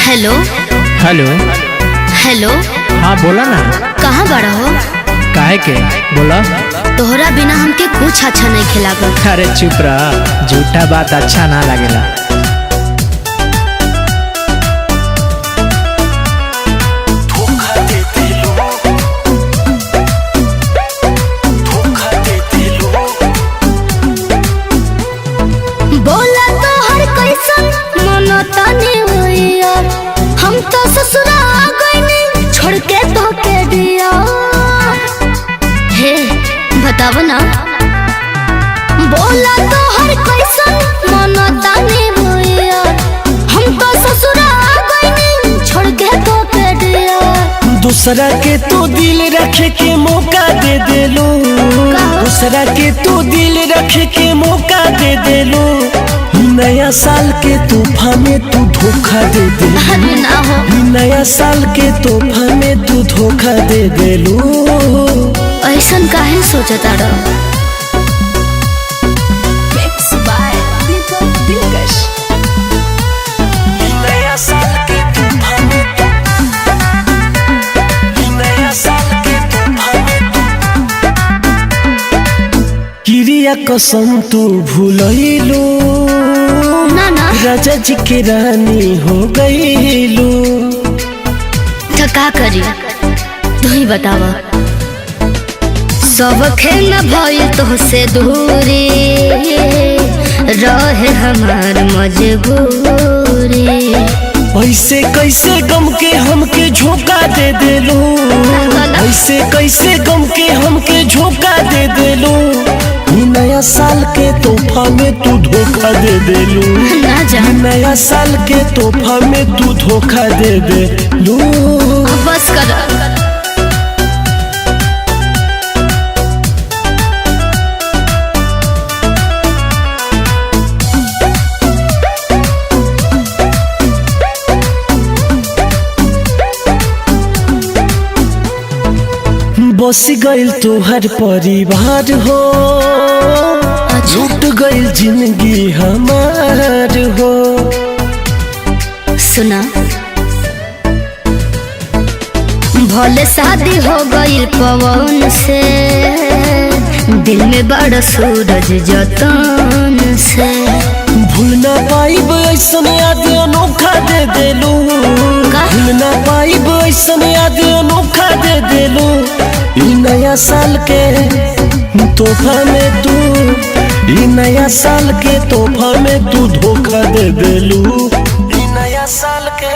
Hello hello. Hello. हाँ बोला ना। कहाँ बड़ा हो? काहे के बोला? तोहरा बिना हमके कुछ अच्छा नहीं खिलागा। अरे चुप रहा, झूठा बात अच्छा ना लगेला। बोला तो हर कैसन मनो तनी हुई यार, हम तो ससुरा आ गए छोड़ के तो के दिया। हे बताव ना। बोला तो हर कैसन मनो तनी हुई यार, हम तो ससुरा आ गए छोड़ के तो के दिया। दूसरा के तो दिल रखे के मौका दे देलो, दूसरा के तो दिल रखे के मौका दे देलो। नया साल के तोहफा में तू धोखा दे दे। अरे ना हो। नया साल के तोहफा में तू धोखा दे देलो। ऐसन काहे सोचता रह? नया साल के तोहफा में नया साल के तोहफा में क्रिया कसम तू भूलैलो, ना ना राजा जी के रानी हो गईलो। तो का करी तू ही बतावा। सब खेल भइल तो से दूरी, रहे हमार मजबूरी। ऐसे कैसे गम के हमके झोंका दे देलो, ऐसे कैसे गम के हमके झोंका दे देलो। नया साल के तोहफा में तू धोखा दे देलू। ना जा नया साल के तोहफा में तू धोखा दे देलू। बस कर। बस गइल तोहर परिवार हो, लूट गइल जिंदगी हमार हो। सुना, भले शादी हो गई पवन से, दिल में बड़ा सूरज जतन से। भूल ना पाइब ऐसन याद अनोखा दे देलू, भूल ना पाइब ऐसन याद अनोखा दे देलू। ई नया साल के तोहफा में तू, ई नया साल के तोहफा में तू धोखा दे देलू। ई नया साल के